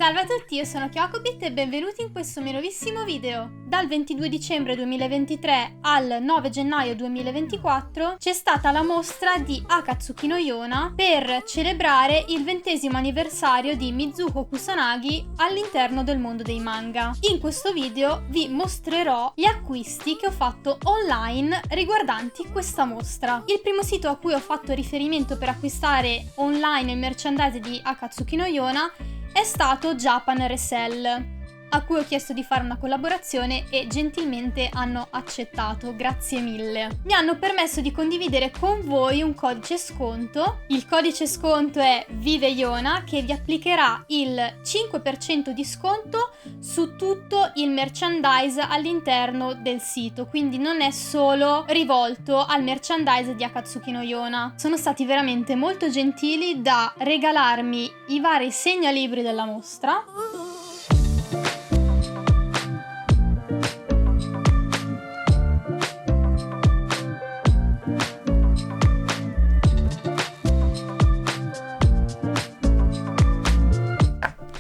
Salve a tutti, io sono Kyokobit e benvenuti in questo mio nuovissimo video. Dal 22 dicembre 2023 al 9 gennaio 2024 c'è stata la mostra di Akatsuki no Yona per celebrare il 20° anniversario di Mizuho Kusanagi all'interno del mondo dei manga. In questo video vi mostrerò gli acquisti che ho fatto online riguardanti questa mostra. Il primo sito a cui ho fatto riferimento per acquistare online il merchandise di Akatsuki no Yona è stato Japan Resell, a cui ho chiesto di fare una collaborazione e gentilmente hanno accettato, grazie mille. Mi hanno permesso di condividere con voi un codice sconto. Il codice sconto è Vive Yona, che vi applicherà il 5% di sconto su tutto il merchandise all'interno del sito, quindi non è solo rivolto al merchandise di Akatsuki no Yona. Sono stati veramente molto gentili da regalarmi i vari segnalibri della mostra.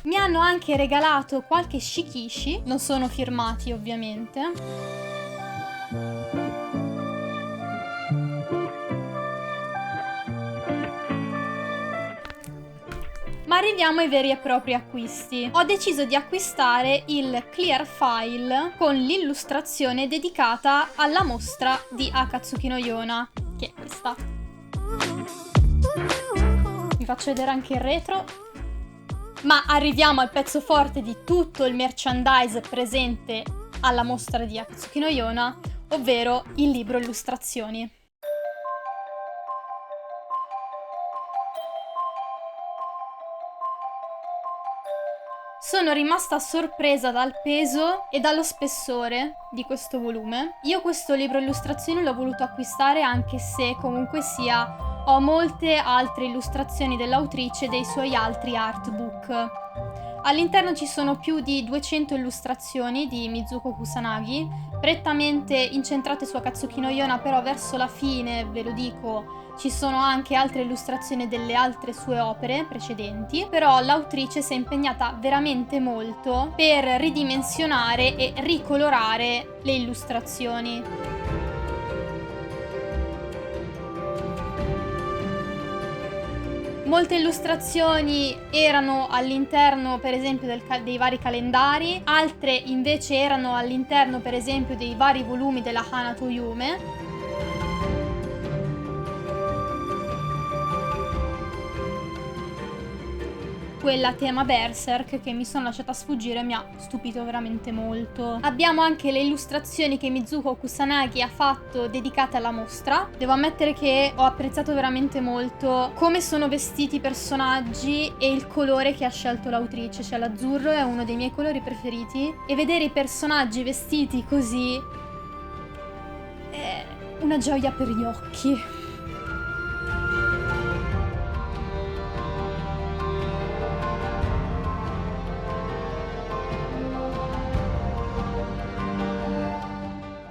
Mi hanno anche regalato qualche shikishi, non sono firmati ovviamente. Ma arriviamo ai veri e propri acquisti. Ho deciso di acquistare il clear file con l'illustrazione dedicata alla mostra di Akatsuki no Yona, che è questa. Vi faccio vedere anche il retro. Ma arriviamo al pezzo forte di tutto il merchandise presente alla mostra di Akatsuki no Yona, ovvero il libro illustrazioni. Sono rimasta sorpresa dal peso e dallo spessore di questo volume. Io questo libro illustrazioni l'ho voluto acquistare anche se comunque sia ho molte altre illustrazioni dell'autrice e dei suoi altri artbook. All'interno ci sono più di 200 illustrazioni di Mizuho Kusanagi, prettamente incentrate su Akatsuki no Yona, però verso la fine, ve lo dico, ci sono anche altre illustrazioni delle altre sue opere precedenti, però l'autrice si è impegnata veramente molto per ridimensionare e ricolorare le illustrazioni. Molte illustrazioni erano all'interno, per esempio, dei vari calendari, altre invece erano all'interno, per esempio, dei vari volumi della Hanato Yume. Quella tema Berserk che mi sono lasciata sfuggire mi ha stupito veramente molto. Abbiamo anche le illustrazioni che Mizuho Kusanagi ha fatto dedicate alla mostra. Devo ammettere che ho apprezzato veramente molto come sono vestiti i personaggi e il colore che ha scelto l'autrice, cioè l'azzurro è uno dei miei colori preferiti e vedere i personaggi vestiti così è una gioia per gli occhi.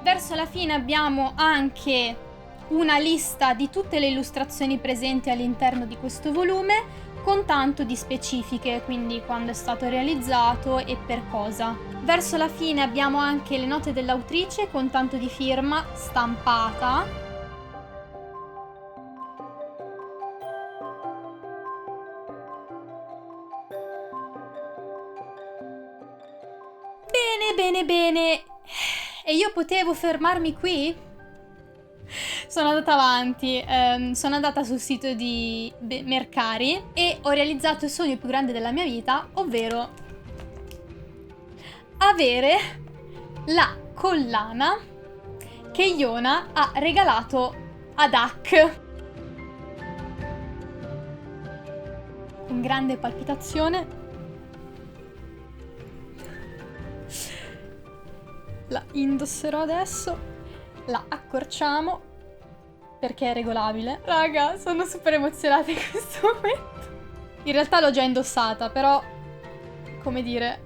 Verso la fine abbiamo anche una lista di tutte le illustrazioni presenti all'interno di questo volume, con tanto di specifiche, quindi quando è stato realizzato e per cosa. Verso la fine abbiamo anche le note dell'autrice con tanto di firma stampata. Bene. E io potevo fermarmi qui? Sono andata avanti, sono andata sul sito di Mercari e ho realizzato il sogno più grande della mia vita, ovvero avere la collana che Yona ha regalato ad Ak. Con grande palpitazione la indosserò adesso, la accorciamo perché è regolabile. Raga, sono super emozionata in questo momento. In realtà l'ho già indossata, però, come dire,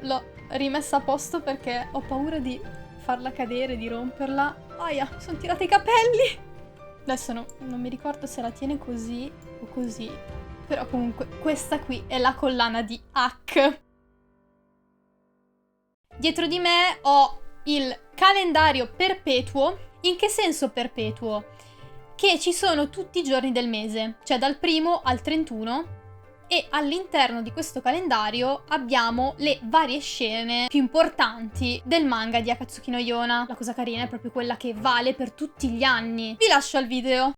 l'ho rimessa a posto perché ho paura di farla cadere, di romperla. Aia, sono tirati i capelli. Adesso non mi ricordo se la tiene così o così. Però comunque questa qui è la collana di Hack. Dietro di me ho il calendario perpetuo. In che senso perpetuo? Che ci sono tutti i giorni del mese, cioè dal 1 al 31, e all'interno di questo calendario abbiamo le varie scene più importanti del manga di Akatsuki no Yona. La cosa carina è proprio quella che vale per tutti gli anni. Vi lascio al video.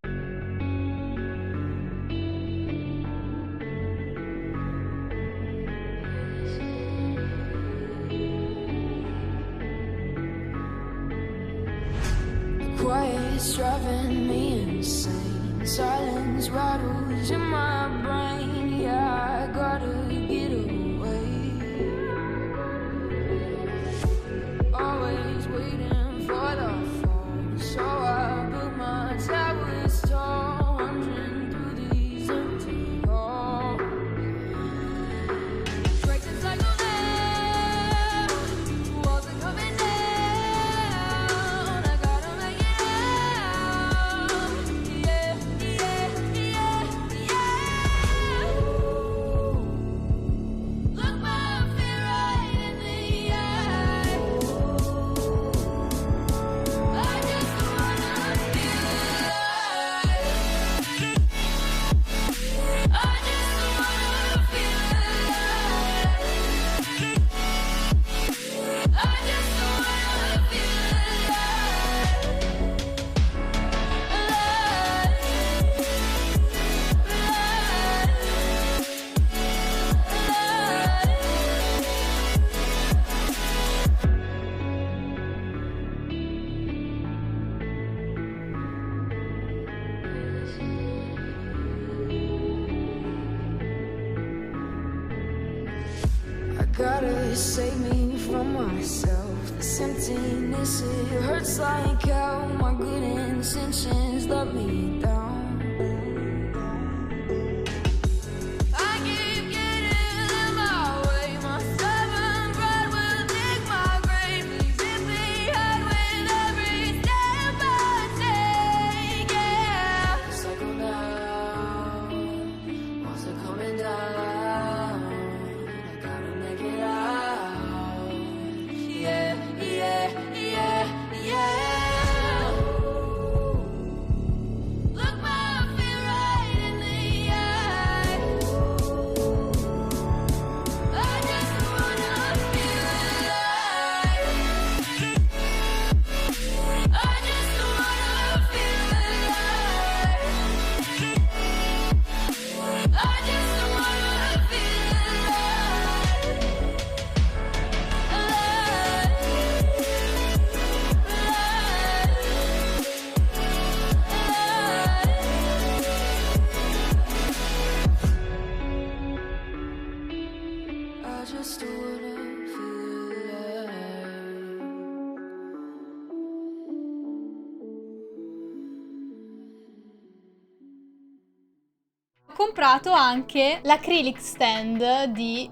Quiet's driving me insane. Silence rattles in my brain. Yeah, I gotta get away. Always waiting for the phone, so I built my towers tall, wandering through these empty halls. Break the cycle now. Walls are coming down. I gotta make it out. Yeah, yeah, yeah, yeah. Look my fear right in the eye. I just wanna feel alive. I just wanna feel alive. I just wanna feel I gotta save me from myself. This emptiness, it hurts like hell. My good intentions let me down. I keep getting in my way. My stubborn pride will dig my grave. Please hit me hard with every step I take. Yeah, cycle down. Walls are coming down. I gotta make it out. Yeah, yeah, yeah, yeah. Look my fear right in the eye. I just wanna feel alive. I just wanna feel alive. I just wanna feel alive. I just wanna feel alive. Ho comprato anche l'acrylic stand di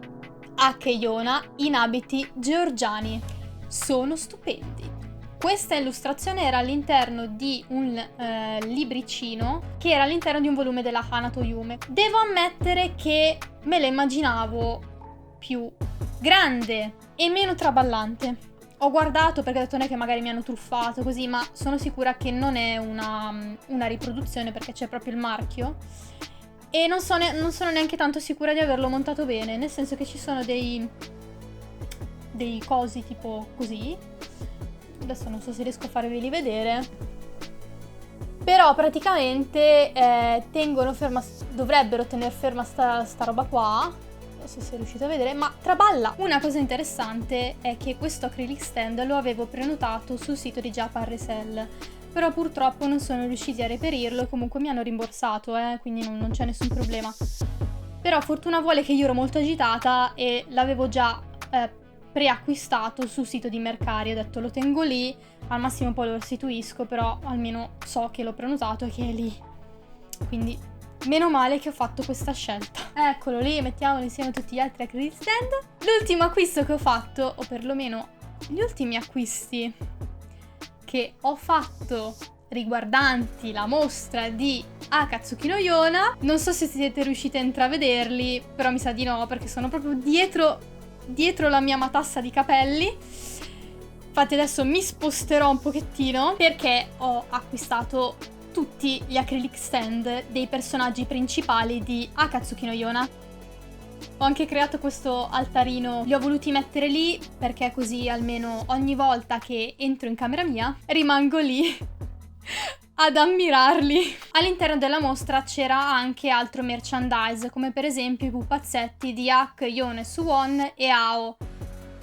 Hack e Yona in abiti georgiani. Sono stupendi. Questa illustrazione era all'interno di un libricino che era all'interno di un volume della Hanato Yume. Devo ammettere che me la immaginavo più grande e meno traballante. Ho guardato perché ho detto non è che magari mi hanno truffato così, ma sono sicura che non è una riproduzione perché c'è proprio il marchio. E non sono neanche tanto sicura di averlo montato bene, nel senso che ci sono dei cosi tipo così. Adesso non so se riesco a farveli vedere. Però praticamente tengono ferma, dovrebbero tenere ferma sta roba qua. Non so se riuscite a vedere, ma traballa. Una cosa interessante è che questo acrylic stand lo avevo prenotato sul sito di Japan Resell, però purtroppo non sono riusciti a reperirlo e comunque mi hanno rimborsato, quindi non c'è nessun problema. Però fortuna vuole che io ero molto agitata e l'avevo già preacquistato sul sito di Mercari. Ho detto lo tengo lì, al massimo poi lo restituisco, però almeno so che l'ho prenotato e che è lì. Quindi meno male che ho fatto questa scelta. Eccolo lì, mettiamolo insieme a tutti gli altri acrylic stand. L'ultimo acquisto che ho fatto, o perlomeno gli ultimi acquisti che ho fatto riguardanti la mostra di Akatsuki no Yona. Non so se siete riusciti a intravederli, però mi sa di no, perché sono proprio dietro la mia matassa di capelli. Infatti adesso mi sposterò un pochettino perché ho acquistato tutti gli acrylic stand dei personaggi principali di Akatsuki no Yona. Ho anche creato questo altarino, li ho voluti mettere lì perché così almeno ogni volta che entro in camera mia rimango lì ad ammirarli. All'interno della mostra c'era anche altro merchandise, come per esempio i pupazzetti di Ak, Yone, Suwon e Ao.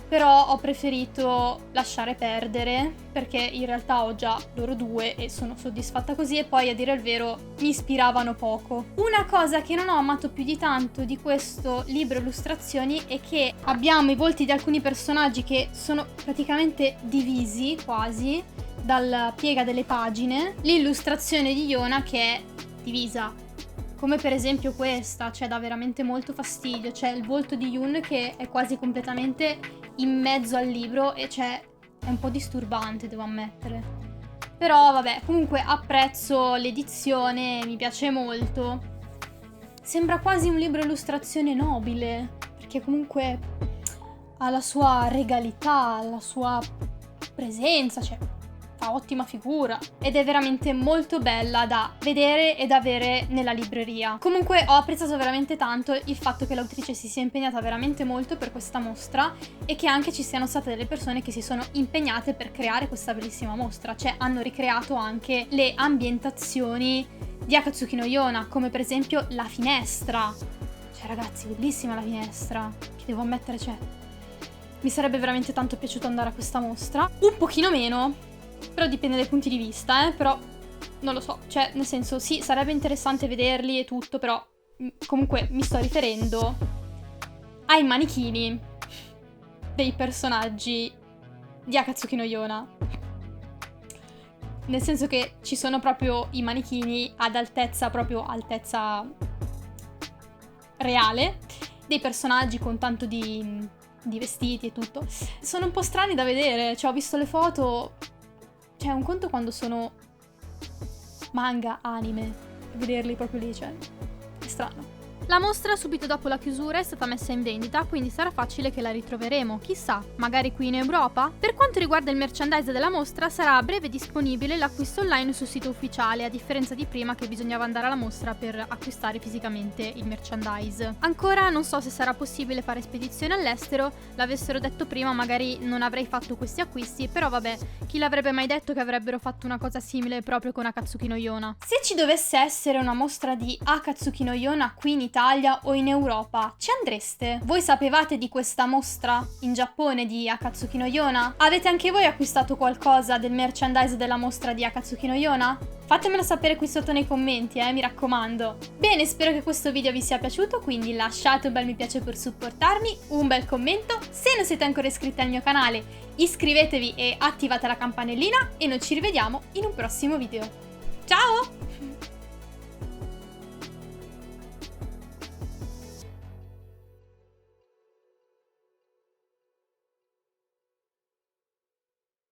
Però ho preferito lasciare perdere perché in realtà ho già loro due e sono soddisfatta così, e poi a dire il vero mi ispiravano poco. Una cosa che non ho amato più di tanto di questo libro illustrazioni è che abbiamo i volti di alcuni personaggi che sono praticamente divisi quasi dalla piega delle pagine, l'illustrazione di Yona che è divisa. Come per esempio questa, cioè dà veramente molto fastidio. C'è il volto di Yun che è quasi completamente in mezzo al libro e è un po' disturbante, devo ammettere. Però vabbè, comunque apprezzo l'edizione, mi piace molto. Sembra quasi un libro illustrazione nobile, perché comunque ha la sua regalità, la sua presenza, cioè fa ottima figura ed è veramente molto bella da vedere e da avere nella libreria. Comunque ho apprezzato veramente tanto il fatto che l'autrice si sia impegnata veramente molto per questa mostra e che anche ci siano state delle persone che si sono impegnate per creare questa bellissima mostra, cioè hanno ricreato anche le ambientazioni di Akatsuki no Yona, come per esempio la finestra. Cioè ragazzi, bellissima la finestra, che devo ammettere, mi sarebbe veramente tanto piaciuto andare a questa mostra. Un pochino meno, però dipende dai punti di vista, però non lo so, cioè nel senso sì, sarebbe interessante vederli e tutto, però comunque mi sto riferendo ai manichini dei personaggi di Akatsuki no Yona. Nel senso che ci sono proprio i manichini ad altezza, proprio altezza reale, dei personaggi con tanto di vestiti e tutto. Sono un po' strani da vedere, cioè ho visto le foto. Cioè, un conto quando sono manga, anime, vederli proprio lì, cioè, è strano. La mostra subito dopo la chiusura è stata messa in vendita, quindi sarà facile che la ritroveremo, chissà, magari qui in Europa? Per quanto riguarda il merchandise della mostra, sarà a breve disponibile l'acquisto online sul sito ufficiale, a differenza di prima che bisognava andare alla mostra per acquistare fisicamente il merchandise. Ancora non so se sarà possibile fare spedizione all'estero, l'avessero detto prima magari non avrei fatto questi acquisti, però vabbè, chi l'avrebbe mai detto che avrebbero fatto una cosa simile proprio con Akatsuki no Yona? Se ci dovesse essere una mostra di Akatsuki no Yona qui in Italia o in Europa, ci andreste? Voi sapevate di questa mostra in Giappone di Akatsuki no Yona? Avete anche voi acquistato qualcosa del merchandise della mostra di Akatsuki no Yona? Fatemelo sapere qui sotto nei commenti, mi raccomando. Bene, spero che questo video vi sia piaciuto, quindi lasciate un bel mi piace per supportarmi, un bel commento. Se non siete ancora iscritti al mio canale, iscrivetevi e attivate la campanellina e noi ci rivediamo in un prossimo video. Ciao!